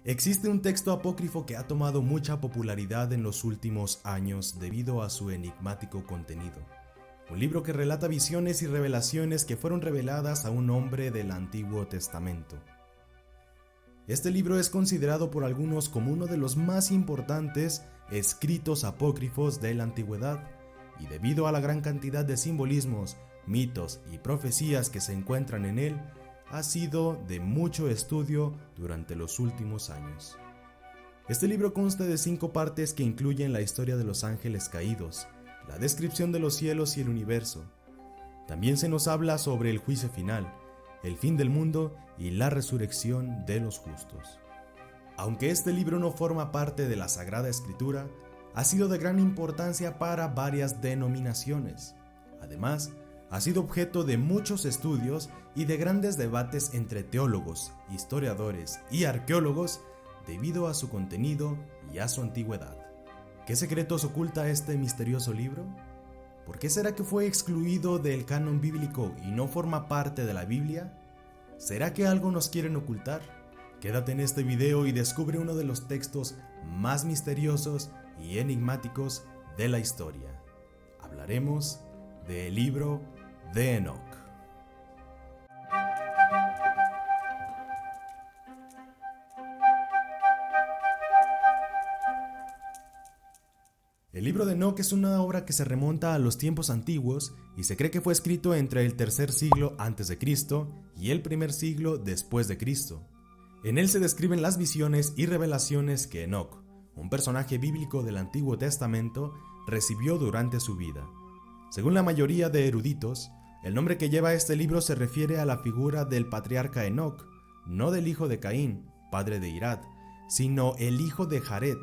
Existe un texto apócrifo que ha tomado mucha popularidad en los últimos años debido a su enigmático contenido. Un libro que relata visiones y revelaciones que fueron reveladas a un hombre del Antiguo Testamento. Este libro es considerado por algunos como uno de los más importantes escritos apócrifos de la antigüedad, y debido a la gran cantidad de simbolismos, mitos y profecías que se encuentran en él, ha sido de mucho estudio durante los últimos años. Este libro consta de 5 partes que incluyen la historia de los ángeles caídos, la descripción de los cielos y el universo. También se nos habla sobre el juicio final, el fin del mundo y la resurrección de los justos. Aunque este libro no forma parte de la Sagrada Escritura, ha sido de gran importancia para varias denominaciones. Además, ha sido objeto de muchos estudios y de grandes debates entre teólogos, historiadores y arqueólogos debido a su contenido y a su antigüedad. ¿Qué secretos oculta este misterioso libro? ¿Por qué será que fue excluido del canon bíblico y no forma parte de la Biblia? ¿Será que algo nos quieren ocultar? Quédate en este video y descubre uno de los textos más misteriosos y enigmáticos de la historia. Hablaremos del libro de Enoc. El libro de Enoc es una obra que se remonta a los tiempos antiguos y se cree que fue escrito entre el tercer siglo a.C. y el primer siglo después de Cristo. En él se describen las visiones y revelaciones que Enoc, un personaje bíblico del Antiguo Testamento, recibió durante su vida. Según la mayoría de eruditos, el nombre que lleva este libro se refiere a la figura del patriarca Enoc, no del hijo de Caín, padre de Irad, sino el hijo de Jared,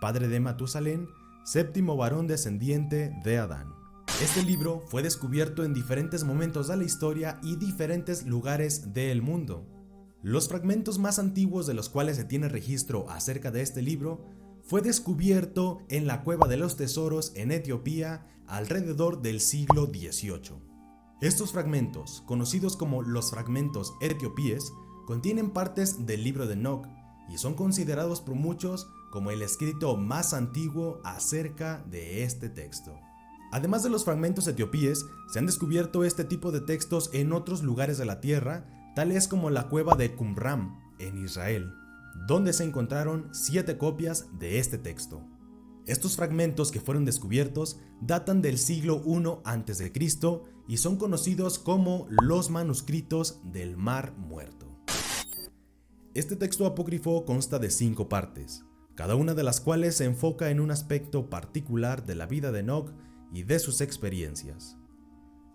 padre de Matusalén, séptimo varón descendiente de Adán. Este libro fue descubierto en diferentes momentos de la historia y diferentes lugares del mundo. Los fragmentos más antiguos de los cuales se tiene registro acerca de este libro fue descubierto en la Cueva de los Tesoros en Etiopía alrededor del siglo XVIII. Estos fragmentos, conocidos como los fragmentos etiopíes, contienen partes del libro de Enoc y son considerados por muchos como el escrito más antiguo acerca de este texto. Además de los fragmentos etiopíes, se han descubierto este tipo de textos en otros lugares de la tierra, tales como la cueva de Qumran en Israel, donde se encontraron 7 copias de este texto. Estos fragmentos que fueron descubiertos datan del siglo I a.C. y son conocidos como los manuscritos del Mar Muerto. Este texto apócrifo consta de 5 partes, cada una de las cuales se enfoca en un aspecto particular de la vida de Enoc y de sus experiencias.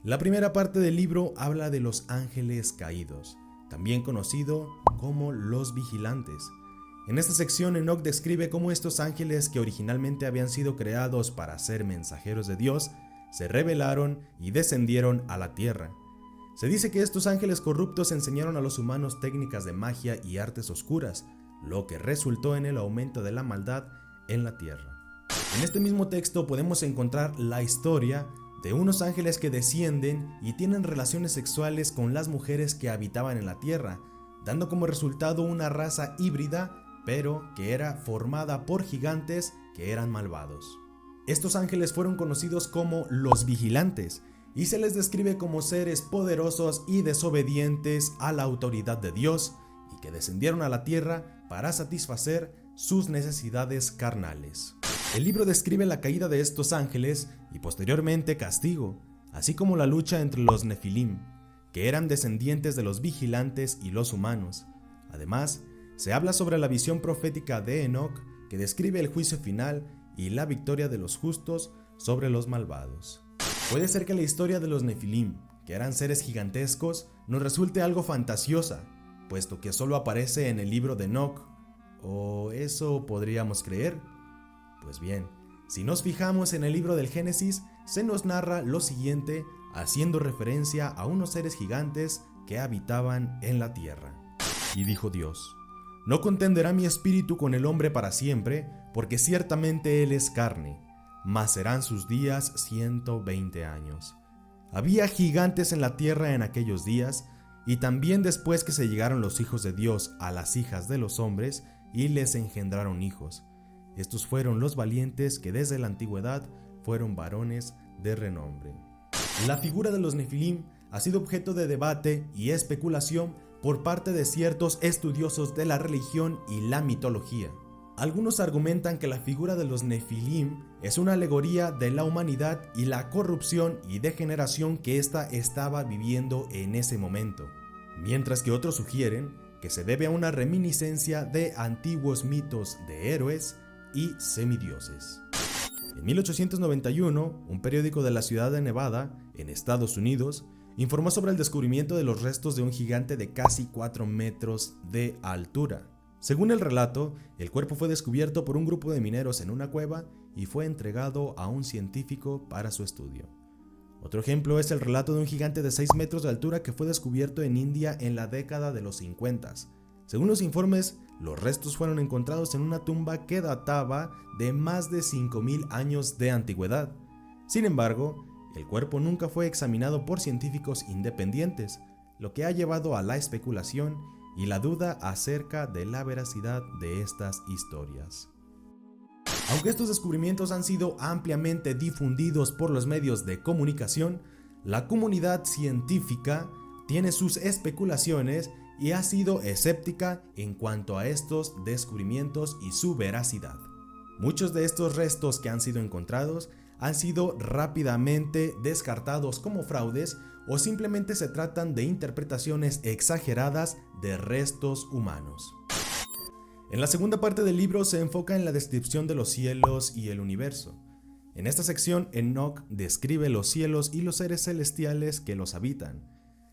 La primera parte del libro habla de los ángeles caídos, también conocido como los vigilantes. En esta sección Enoc describe cómo estos ángeles, que originalmente habían sido creados para ser mensajeros de Dios, se rebelaron y descendieron a la tierra. Se dice que estos ángeles corruptos enseñaron a los humanos técnicas de magia y artes oscuras, lo que resultó en el aumento de la maldad en la tierra. En este mismo texto podemos encontrar la historia de unos ángeles que descienden y tienen relaciones sexuales con las mujeres que habitaban en la tierra, dando como resultado una raza híbrida, pero que era formada por gigantes que eran malvados. Estos ángeles fueron conocidos como los vigilantes y se les describe como seres poderosos y desobedientes a la autoridad de Dios y que descendieron a la tierra para satisfacer sus necesidades carnales. El libro describe la caída de estos ángeles y posteriormente castigo, así como la lucha entre los Nefilim, que eran descendientes de los vigilantes y los humanos. Además, se habla sobre la visión profética de Enoc, que describe el juicio final y la victoria de los justos sobre los malvados. Puede ser que la historia de los Nefilim, que eran seres gigantescos, nos resulte algo fantasiosa, puesto que solo aparece en el libro de Enoc, ¿o eso podríamos creer? Pues bien, si nos fijamos en el libro del Génesis, se nos narra lo siguiente, haciendo referencia a unos seres gigantes que habitaban en la tierra. Y dijo Dios: no contenderá mi espíritu con el hombre para siempre, porque ciertamente él es carne, mas serán sus días 120 años. Había gigantes en la tierra en aquellos días, y también después que se llegaron los hijos de Dios a las hijas de los hombres, y les engendraron hijos. Estos fueron los valientes que desde la antigüedad fueron varones de renombre. La figura de los Nefilim ha sido objeto de debate y especulación por parte de ciertos estudiosos de la religión y la mitología. Algunos argumentan que la figura de los Nefilim es una alegoría de la humanidad y la corrupción y degeneración que ésta estaba viviendo en ese momento, mientras que otros sugieren que se debe a una reminiscencia de antiguos mitos de héroes y semidioses. En 1891, un periódico de la ciudad de Nevada, en Estados Unidos, informó sobre el descubrimiento de los restos de un gigante de casi 4 metros de altura. Según el relato, el cuerpo fue descubierto por un grupo de mineros en una cueva y fue entregado a un científico para su estudio. Otro ejemplo es el relato de un gigante de 6 metros de altura que fue descubierto en India en la década de los 50. Según los informes, los restos fueron encontrados en una tumba que databa de más de 5.000 años de antigüedad. Sin embargo, el cuerpo nunca fue examinado por científicos independientes, lo que ha llevado a la especulación y la duda acerca de la veracidad de estas historias. Aunque estos descubrimientos han sido ampliamente difundidos por los medios de comunicación, la comunidad científica tiene sus especulaciones y ha sido escéptica en cuanto a estos descubrimientos y su veracidad. Muchos de estos restos que han sido encontrados han sido rápidamente descartados como fraudes o simplemente se tratan de interpretaciones exageradas de restos humanos. En la segunda parte del libro se enfoca en la descripción de los cielos y el universo. En esta sección, Enoc describe los cielos y los seres celestiales que los habitan.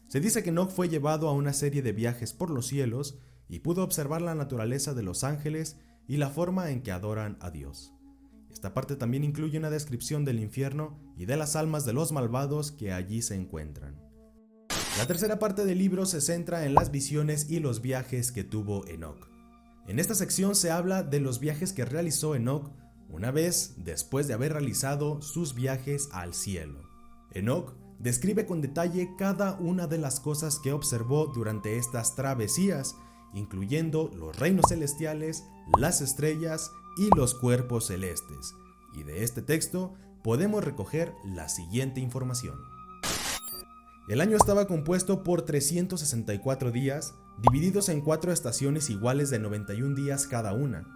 Se dice que Enoc fue llevado a una serie de viajes por los cielos y pudo observar la naturaleza de los ángeles y la forma en que adoran a Dios. Esta parte también incluye una descripción del infierno y de las almas de los malvados que allí se encuentran. La tercera parte del libro se centra en las visiones y los viajes que tuvo Enoc. En esta sección se habla de los viajes que realizó Enoc una vez después de haber realizado sus viajes al cielo. Enoc describe con detalle cada una de las cosas que observó durante estas travesías, incluyendo los reinos celestiales, las estrellas y los cuerpos celestes. Y de este texto podemos recoger la siguiente información. El año estaba compuesto por 364 días, divididos en 4 estaciones iguales de 91 días cada una.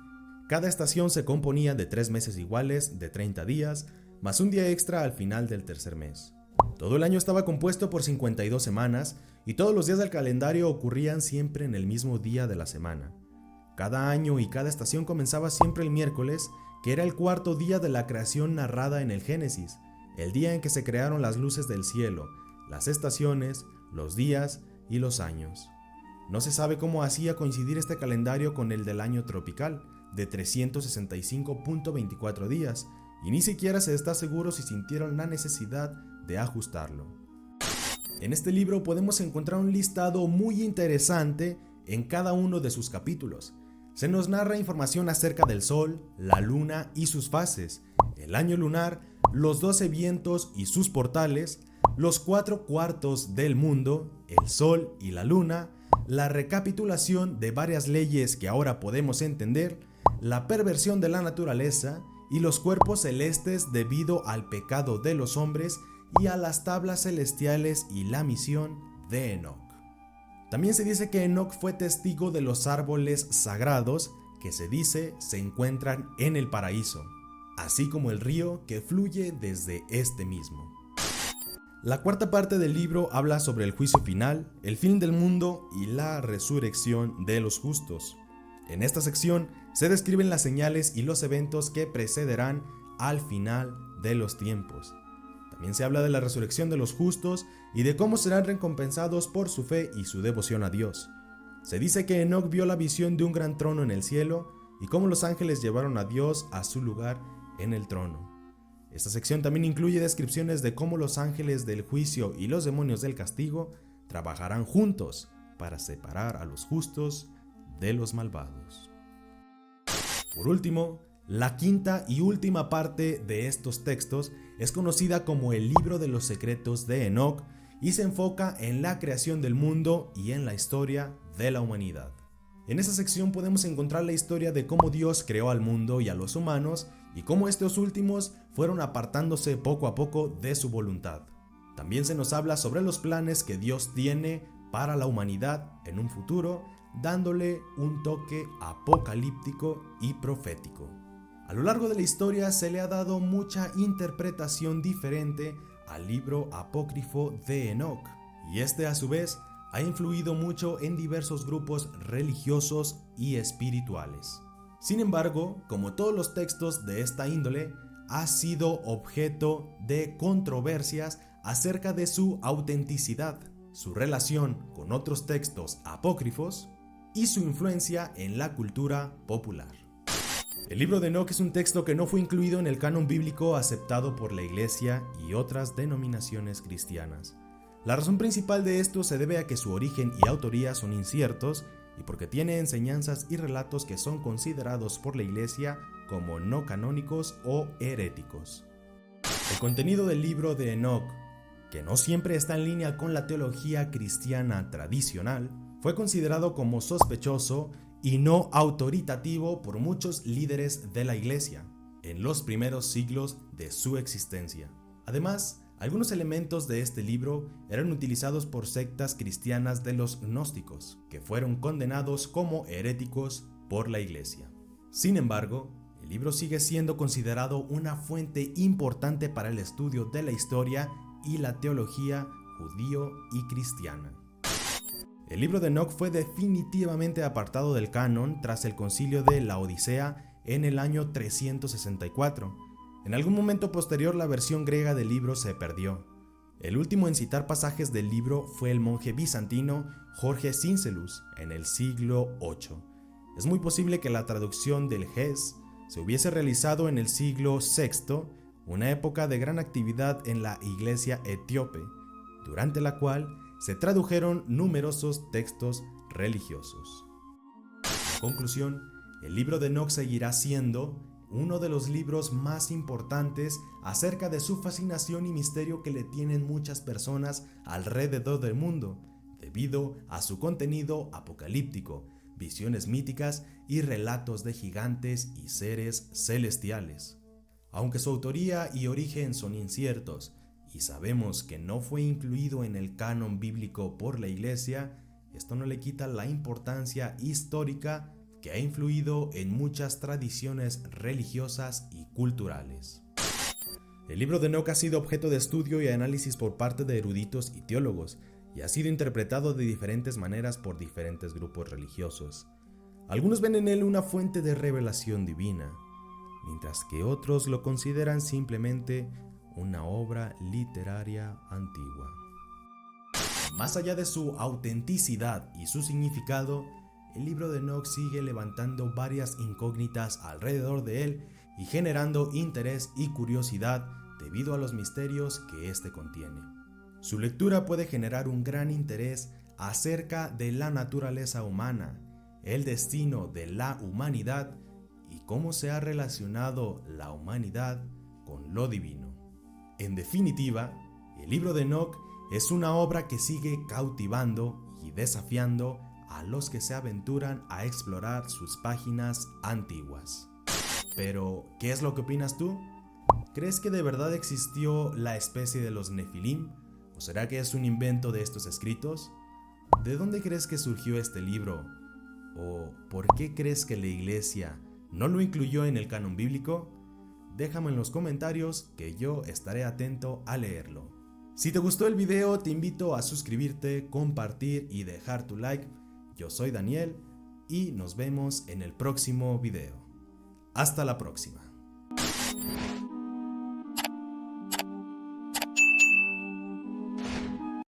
Cada estación se componía de 3 meses iguales de 30 días, más un día extra al final del tercer mes. Todo el año estaba compuesto por 52 semanas, y todos los días del calendario ocurrían siempre en el mismo día de la semana. Cada año y cada estación comenzaba siempre el miércoles, que era el cuarto día de la creación narrada en el Génesis, el día en que se crearon las luces del cielo, las estaciones, los días y los años. No se sabe cómo hacía coincidir este calendario con el del año tropical, de 365.24 días, y ni siquiera se está seguro si sintieron la necesidad de ajustarlo. En este libro podemos encontrar un listado muy interesante en cada uno de sus capítulos. Se nos narra información acerca del Sol, la Luna y sus fases, el año lunar, los 12 vientos y sus portales, los 4 cuartos del mundo, el Sol y la Luna, la recapitulación de varias leyes que ahora podemos entender, la perversión de la naturaleza y los cuerpos celestes debido al pecado de los hombres y a las tablas celestiales y la misión de Enoc. También se dice que Enoc fue testigo de los árboles sagrados que se dice se encuentran en el paraíso, así como el río que fluye desde este mismo. La cuarta parte del libro habla sobre el juicio final, el fin del mundo y la resurrección de los justos. En esta sección se describen las señales y los eventos que precederán al final de los tiempos. También se habla de la resurrección de los justos y de cómo serán recompensados por su fe y su devoción a Dios. Se dice que Enoc vio la visión de un gran trono en el cielo y cómo los ángeles llevaron a Dios a su lugar en el trono. Esta sección también incluye descripciones de cómo los ángeles del juicio y los demonios del castigo trabajarán juntos para separar a los justos de los malvados. Por último, la quinta y última parte de estos textos es conocida como el libro de los secretos de Enoc y se enfoca en la creación del mundo y en la historia de la humanidad. En esa sección podemos encontrar la historia de cómo Dios creó al mundo y a los humanos y cómo estos últimos fueron apartándose poco a poco de su voluntad. También se nos habla sobre los planes que Dios tiene para la humanidad en un futuro, dándole un toque apocalíptico y profético. A lo largo de la historia se le ha dado mucha interpretación diferente al libro apócrifo de Enoc, y este a su vez ha influido mucho en diversos grupos religiosos y espirituales. Sin embargo, como todos los textos de esta índole, ha sido objeto de controversias acerca de su autenticidad, su relación con otros textos apócrifos y su influencia en la cultura popular. El libro de Enoc es un texto que no fue incluido en el canon bíblico aceptado por la Iglesia y otras denominaciones cristianas. La razón principal de esto se debe a que su origen y autoría son inciertos y porque tiene enseñanzas y relatos que son considerados por la Iglesia como no canónicos o heréticos. El contenido del libro de Enoc, que no siempre está en línea con la teología cristiana tradicional, fue considerado como sospechoso y no autoritativo por muchos líderes de la Iglesia en los primeros siglos de su existencia. Además, algunos elementos de este libro eran utilizados por sectas cristianas de los gnósticos, que fueron condenados como heréticos por la Iglesia. Sin embargo, el libro sigue siendo considerado una fuente importante para el estudio de la historia y la teología judío y cristiana. El libro de Enoc fue definitivamente apartado del canon tras el concilio de Laodicea en el año 364. En algún momento posterior la versión griega del libro se perdió. El último en citar pasajes del libro fue el monje bizantino Jorge Cincelus en el siglo VIII. Es muy posible que la traducción del Ges se hubiese realizado en el siglo VI, una época de gran actividad en la iglesia etíope, durante la cual se tradujeron numerosos textos religiosos. En conclusión, el libro de Enoc seguirá siendo uno de los libros más importantes acerca de su fascinación y misterio que le tienen muchas personas alrededor del mundo, debido a su contenido apocalíptico, visiones míticas y relatos de gigantes y seres celestiales. Aunque su autoría y origen son inciertos, y sabemos que no fue incluido en el canon bíblico por la Iglesia, esto no le quita la importancia histórica que ha influido en muchas tradiciones religiosas y culturales. El libro de Enoc ha sido objeto de estudio y análisis por parte de eruditos y teólogos, y ha sido interpretado de diferentes maneras por diferentes grupos religiosos. Algunos ven en él una fuente de revelación divina, mientras que otros lo consideran simplemente una obra literaria antigua. Más allá de su autenticidad y su significado, el libro de Enoc sigue levantando varias incógnitas alrededor de él y generando interés y curiosidad debido a los misterios que éste contiene. Su lectura puede generar un gran interés acerca de la naturaleza humana, el destino de la humanidad y cómo se ha relacionado la humanidad con lo divino. En definitiva, el libro de Enoc es una obra que sigue cautivando y desafiando a los que se aventuran a explorar sus páginas antiguas. Pero, ¿qué es lo que opinas tú? ¿Crees que de verdad existió la especie de los Nefilim? ¿O será que es un invento de estos escritos? ¿De dónde crees que surgió este libro? ¿O por qué crees que la Iglesia no lo incluyó en el canon bíblico? Déjame en los comentarios que yo estaré atento a leerlo. Si te gustó el video, te invito a suscribirte, compartir y dejar tu like. Yo soy Daniel y nos vemos en el próximo video. Hasta la próxima.